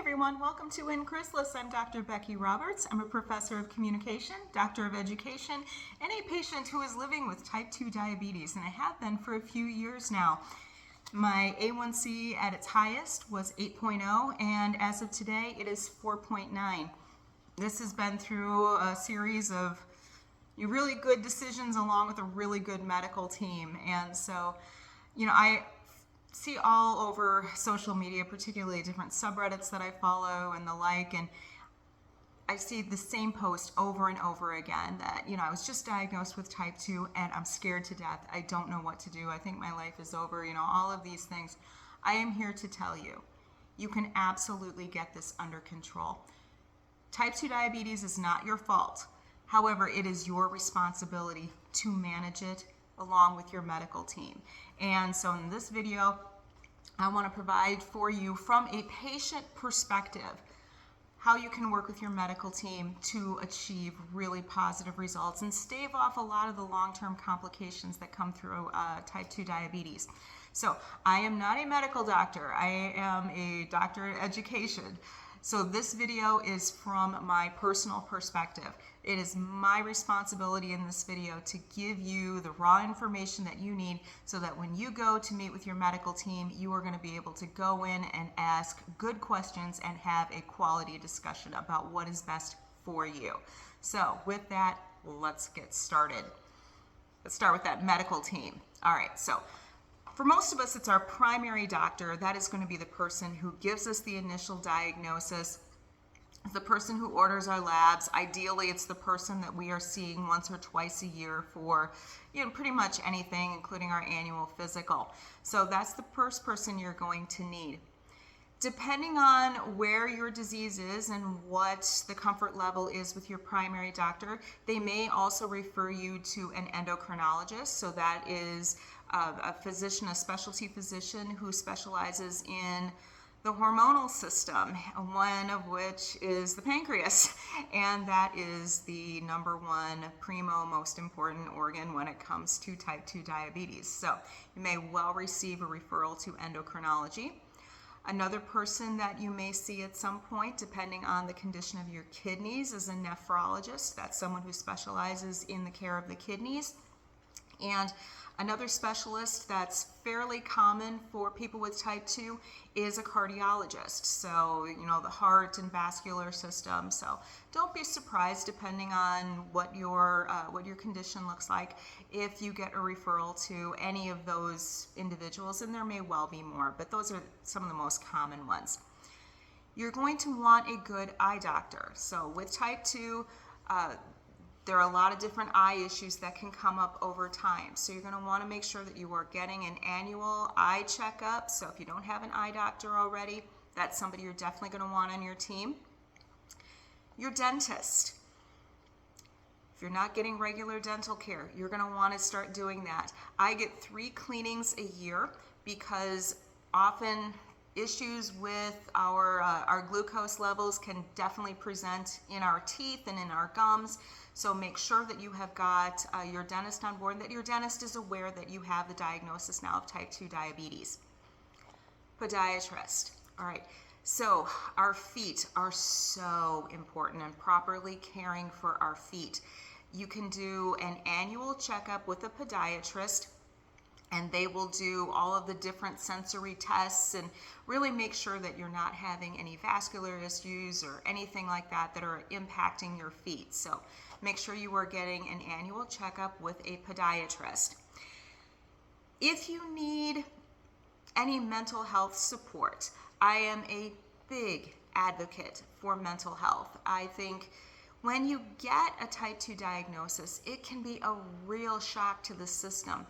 everyone, welcome to In Chrysalis. I'm Dr. Becky Roberts. I'm a professor of communication, doctor of education, and a patient who is living with type 2 diabetes, and I have been for a few years now. My A1C at its highest was 8.0, and as of today, it is 4.9. This has been through a series of really good decisions along with a really good medical team, and so, I see all over social media, particularly different subreddits that I follow and the like, and I see the same post over and over again that, I was just diagnosed with type 2 and I'm scared to death. I don't know what to do. I think my life is over, all of these things. I am here to tell you, you can absolutely get this under control. Type 2 diabetes is not your fault. However, it is your responsibility to manage it along with your medical team. And so in this video, I want to provide for you from a patient perspective how you can work with your medical team to achieve really positive results and stave off a lot of the long-term complications that come through type 2 diabetes. So I am not a medical doctor. I am a doctor in education. So this video is from my personal perspective. It is my responsibility in this video to give you the raw information that you need so that when you go to meet with your medical team, you are going to be able to go in and ask good questions and have a quality discussion about what is best for you. So with that, let's get started. Let's start with that medical team. All right, so for most of us, it's our primary doctor. That is going to be the person who gives us the initial diagnosis, the person who orders our labs. Ideally, it's the person that we are seeing once or twice a year for, pretty much anything, including our annual physical. So that's the first person you're going to need. Depending on where your disease is and what the comfort level is with your primary doctor, they may also refer you to an endocrinologist. So that is a physician, a specialty physician who specializes in the hormonal system, one of which is the pancreas, and that is the number one primo most important organ when it comes to type 2 diabetes. So you may well receive a referral to endocrinology. Another person that you may see at some point, depending on the condition of your kidneys, is a nephrologist. That's someone who specializes in the care of the kidneys. And another specialist that's fairly common for people with type 2 is a cardiologist. So, the heart and vascular system. So don't be surprised, depending on what your condition looks like, if you get a referral to any of those individuals, and there may well be more, but those are some of the most common ones. You're going to want a good eye doctor. So with type 2, there are a lot of different eye issues that can come up over time. So you're going to want to make sure that you are getting an annual eye checkup. So if you don't have an eye doctor already, that's somebody you're definitely going to want on your team. Your dentist. If you're not getting regular dental care, you're going to want to start doing that. I get 3 cleanings a year because often issues with our glucose levels can definitely present in our teeth and in our gums. So make sure that you have got your dentist on board, that your dentist is aware that you have the diagnosis now of type 2 diabetes. Podiatrist. All right, so our feet are so important, and properly caring for our feet. You can do an annual checkup with a podiatrist, and they will do all of the different sensory tests and really make sure that you're not having any vascular issues or anything like that that are impacting your feet. So make sure you are getting an annual checkup with a podiatrist. If you need any mental health support, I am a big advocate for mental health. I think when you get a type 2 diagnosis, it can be a real shock to the system.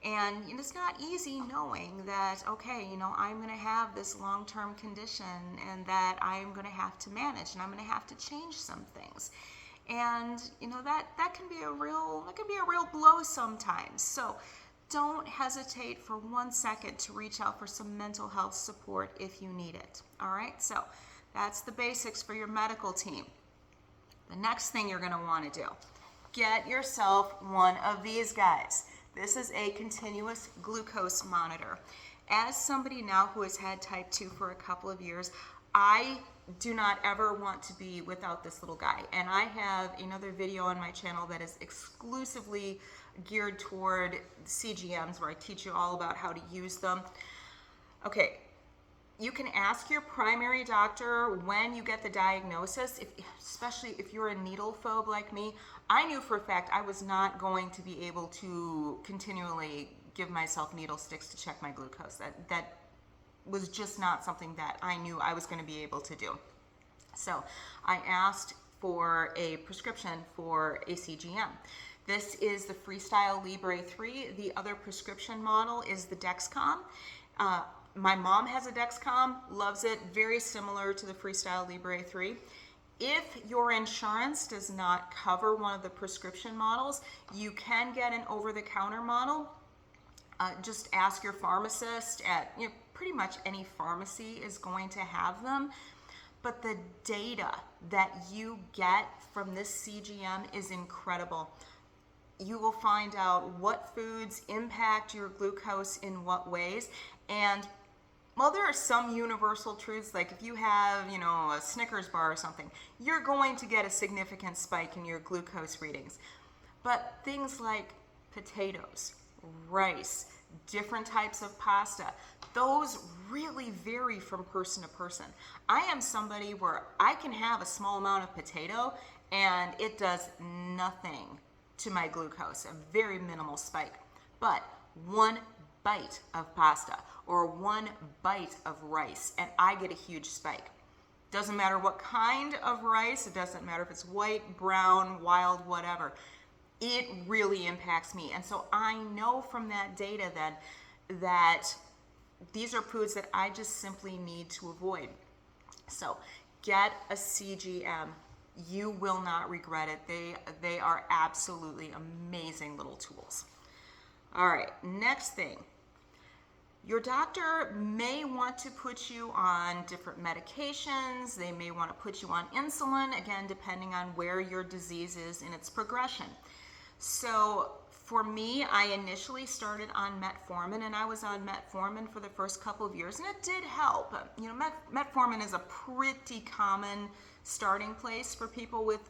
And it's not easy knowing that, okay, I'm going to have this long-term condition and that I'm going to have to manage and I'm going to have to change some things. And, that can be a real blow sometimes. So don't hesitate for 1 second to reach out for some mental health support if you need it. All right, so that's the basics for your medical team. The next thing you're going to want to do, get yourself one of these guys. This is a continuous glucose monitor. As somebody now who has had type 2 for a couple of years, I do not ever want to be without this little guy. And I have another video on my channel that is exclusively geared toward CGMs, where I teach you all about how to use them. Okay, you can ask your primary doctor when you get the diagnosis, especially if you're a needle phobe like me. I knew for a fact I was not going to be able to continually give myself needle sticks to check my glucose. That was just not something that I knew I was going to be able to do. So I asked for a prescription for a CGM. This is the Freestyle Libre 3. The other prescription model is the Dexcom. My mom has a Dexcom, loves it, very similar to the Freestyle Libre 3. If your insurance does not cover one of the prescription models, you can get an over-the-counter model. Just ask your pharmacist at pretty much any pharmacy is going to have them. But the data that you get from this CGM is incredible. You will find out what foods impact your glucose in what ways. And while there are some universal truths, like if you have, a Snickers bar or something, you're going to get a significant spike in your glucose readings. But things like potatoes, rice, different types of pasta, those really vary from person to person. I am somebody where I can have a small amount of potato and it does nothing to my glucose, a very minimal spike. But one bite of pasta or one bite of rice and I get a huge spike. Doesn't matter what kind of rice, it doesn't matter if it's white, brown, wild, whatever. It really impacts me. And so I know from that data then that these are foods that I just simply need to avoid. So get a CGM. You will not regret it. They are absolutely amazing little tools. All right, next thing. Your doctor may want to put you on different medications. They may want to put you on insulin, again, depending on where your disease is in its progression. So for me, I initially started on metformin, and I was on metformin for the first couple of years, and it did help. Metformin is a pretty common starting place for people with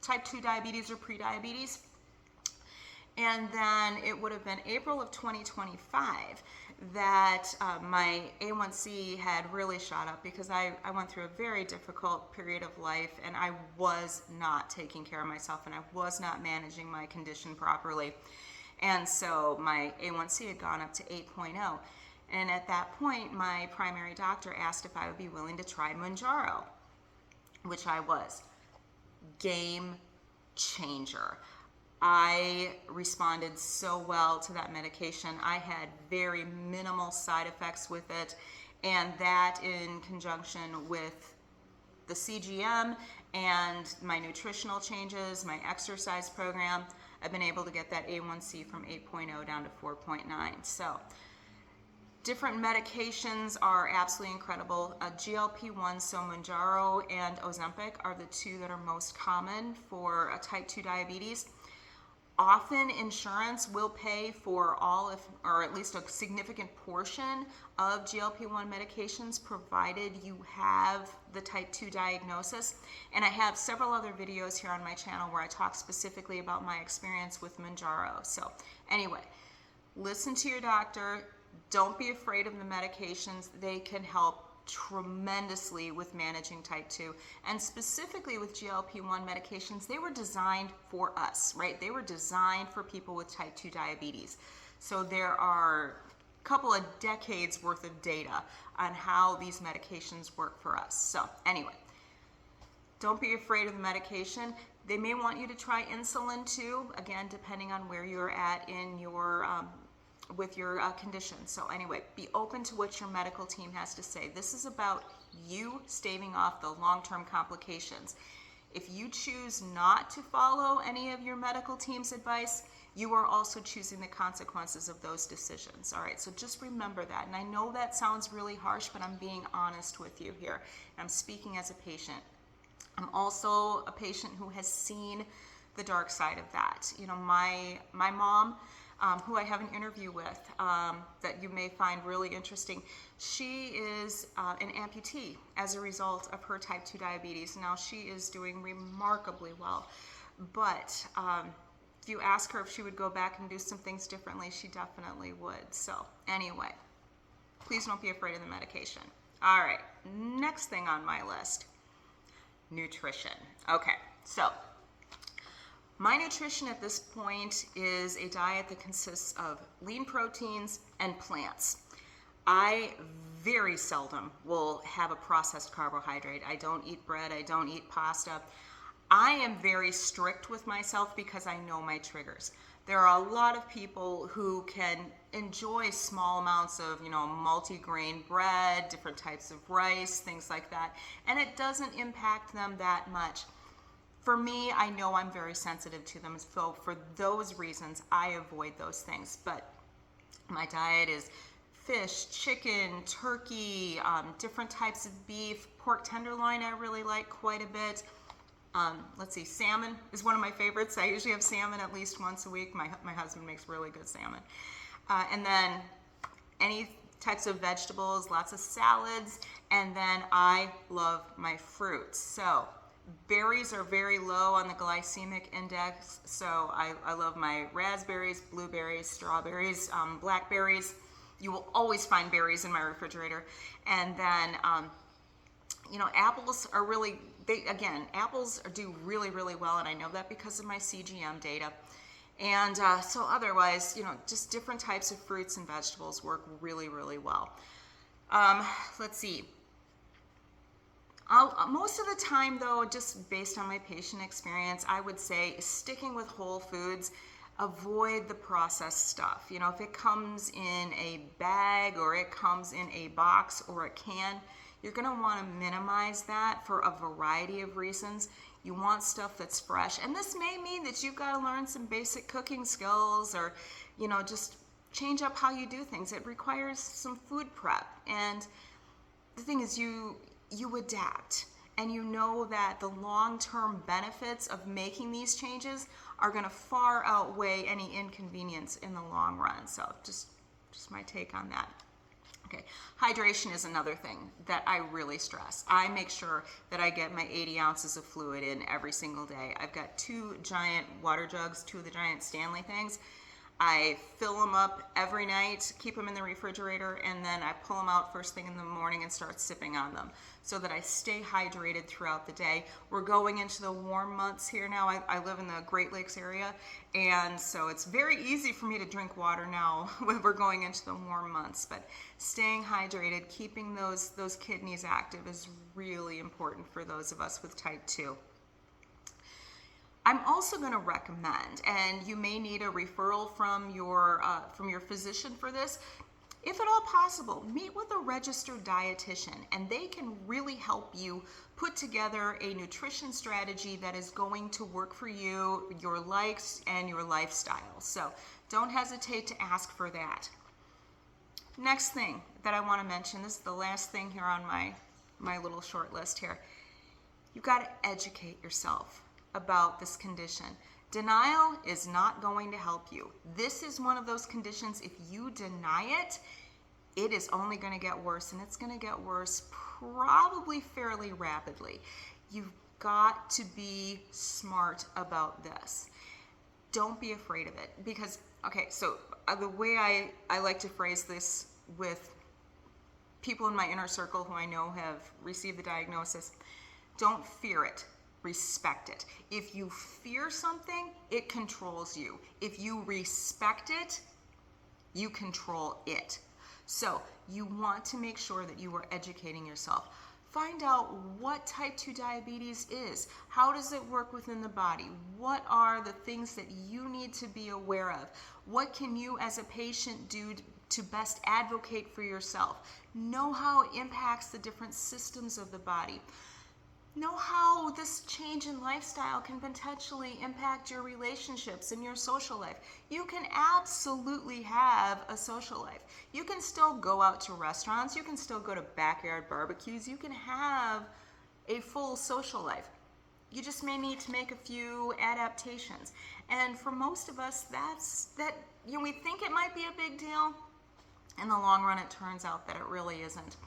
type 2 diabetes or prediabetes. And then it would have been April of 2025 that my A1C had really shot up because I went through a very difficult period of life and I was not taking care of myself and I was not managing my condition properly. And so my A1C had gone up to 8.0. And at that point, my primary doctor asked if I would be willing to try Mounjaro, which I was. Game changer. I responded so well to that medication. I had very minimal side effects with it, and that in conjunction with the CGM and my nutritional changes, my exercise program, I've been able to get that A1C from 8.0 down to 4.9. So different medications are absolutely incredible. GLP-1, so Mounjaro and Ozempic are the two that are most common for type 2 diabetes. Often insurance will pay for all, or at least a significant portion of GLP-1 medications, provided you have the type 2 diagnosis. And I have several other videos here on my channel where I talk specifically about my experience with Mounjaro. So anyway, listen to your doctor. Don't be afraid of the medications. They can help tremendously with managing type 2, and specifically with GLP-1 medications. They were designed for us, right? They were designed for people with type 2 diabetes. So there are a couple of decades worth of data on how these medications work for us. So anyway, don't be afraid of the medication. They may want you to try insulin too, again, depending on where you're at in your with your condition. So anyway, be open to what your medical team has to say. This is about you staving off the long-term complications. If you choose not to follow any of your medical team's advice, you are also choosing the consequences of those decisions. All right, so just remember that. And I know that sounds really harsh, but I'm being honest with you here. I'm speaking as a patient. I'm also a patient who has seen the dark side of that. My mom, who I have an interview with that you may find really interesting. She is an amputee as a result of her type 2 diabetes. Now, she is doing remarkably well, but if you ask her if she would go back and do some things differently, she definitely would. So anyway, please don't be afraid of the medication. All right, next thing on my list, nutrition. Okay, so my nutrition at this point is a diet that consists of lean proteins and plants. I very seldom will have a processed carbohydrate. I don't eat bread, I don't eat pasta. I am very strict with myself because I know my triggers. There are a lot of people who can enjoy small amounts of, multi-grain bread, different types of rice, things like that, and it doesn't impact them that much. For me, I know I'm very sensitive to them, so for those reasons, I avoid those things. But my diet is fish, chicken, turkey, different types of beef, pork tenderloin I really like quite a bit. Let's see, salmon is one of my favorites. I usually have salmon at least once a week. My husband makes really good salmon. And then any types of vegetables, lots of salads, and then I love my fruits. So berries are very low on the glycemic index, so I love my raspberries, blueberries, strawberries, blackberries. You will always find berries in my refrigerator. And then, apples are really, apples do really, really well, and I know that because of my CGM data. And so otherwise, just different types of fruits and vegetables work really, really well. Let's see. Most of the time, though, just based on my patient experience, I would say sticking with whole foods, avoid the processed stuff. If it comes in a bag or it comes in a box or a can, you're going to want to minimize that for a variety of reasons. You want stuff that's fresh. And this may mean that you've got to learn some basic cooking skills or, just change up how you do things. It requires some food prep. And the thing is, you adapt, and you know that the long-term benefits of making these changes are going to far outweigh any inconvenience in the long run. So just my take on that. Okay, hydration is another thing that I really stress. I make sure that I get my 80 ounces of fluid in every single day. I've got 2 giant water jugs, 2 of the giant Stanley things. I fill them up every night, keep them in the refrigerator, and then I pull them out first thing in the morning and start sipping on them so that I stay hydrated throughout the day. We're going into the warm months here now. I live in the Great Lakes area, and so it's very easy for me to drink water now when we're going into the warm months. But staying hydrated, keeping those kidneys active is really important for those of us with type 2. I'm also going to recommend, and you may need a referral from your physician for this, if at all possible, meet with a registered dietitian, and they can really help you put together a nutrition strategy that is going to work for you, your likes, and your lifestyle. So don't hesitate to ask for that. Next thing that I want to mention, this is the last thing here on my little short list here. You've got to educate yourself about this condition. Denial is not going to help you. This is one of those conditions, if you deny it, it is only going to get worse, and it's going to get worse probably fairly rapidly. You've got to be smart about this. Don't be afraid of it, because, so the way I like to phrase this with people in my inner circle who I know have received the diagnosis, don't fear it. Respect it. If you fear something, it controls you. If you respect it, you control it. So you want to make sure that you are educating yourself. Find out what type 2 diabetes is. How does it work within the body? What are the things that you need to be aware of? What can you as a patient do to best advocate for yourself? Know how it impacts the different systems of the body. Know how this change in lifestyle can potentially impact your relationships and your social life. You can absolutely have a social life. You can still go out to restaurants. You can still go to backyard barbecues. You can have a full social life. You just may need to make a few adaptations. And for most of us, that we think it might be a big deal. In the long run, it turns out that it really isn't.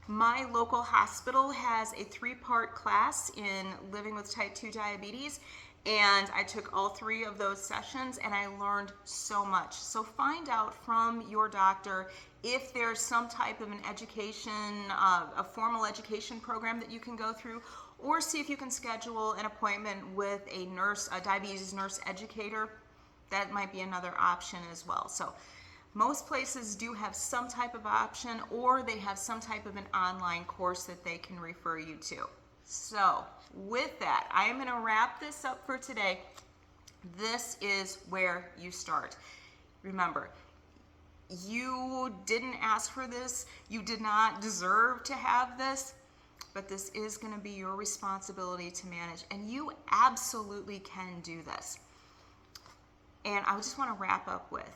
My local hospital has a 3-part class in living with type 2 diabetes, and I took all 3 of those sessions and I learned so much. So find out from your doctor if there's some type of an education, a formal education program that you can go through, or see if you can schedule an appointment with a nurse, a diabetes nurse educator. That might be another option as well. So most places do have some type of option, or they have some type of an online course that they can refer you to. So with that, I am going to wrap this up for today. This is where you start. Remember, you didn't ask for this. You did not deserve to have this, but this is going to be your responsibility to manage, and you absolutely can do this. And I just want to wrap up with,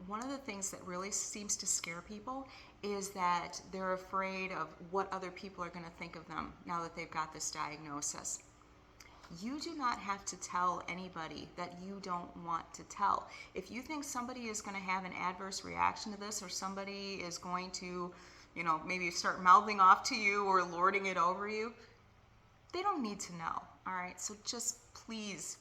one of the things that really seems to scare people is that they're afraid of what other people are going to think of them now that they've got this diagnosis. You do not have to tell anybody that you don't want to tell. If you think somebody is going to have an adverse reaction to this, or somebody is going to, maybe start mouthing off to you or lording it over you, they don't need to know, all right? So just please,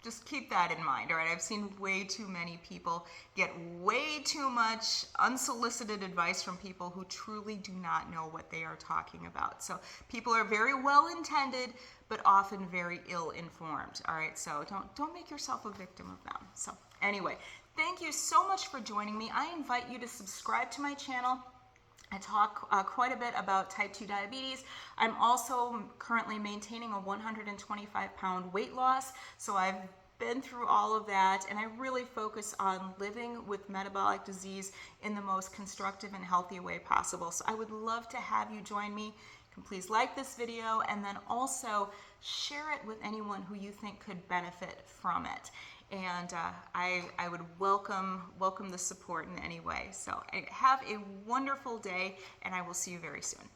just keep that in mind, all right? I've seen way too many people get way too much unsolicited advice from people who truly do not know what they are talking about. So people are very well intended, but often very ill informed, all right? So don't make yourself a victim of them. So anyway, thank you so much for joining me. I invite you to subscribe to my channel. I talk quite a bit about type 2 diabetes. I'm also currently maintaining a 125-pound weight loss, so I've been through all of that, and I really focus on living with metabolic disease in the most constructive and healthy way possible. So I would love to have you join me. You can please like this video, and then also share it with anyone who you think could benefit from it. And I would welcome the support in any way. So have a wonderful day, and I will see you very soon.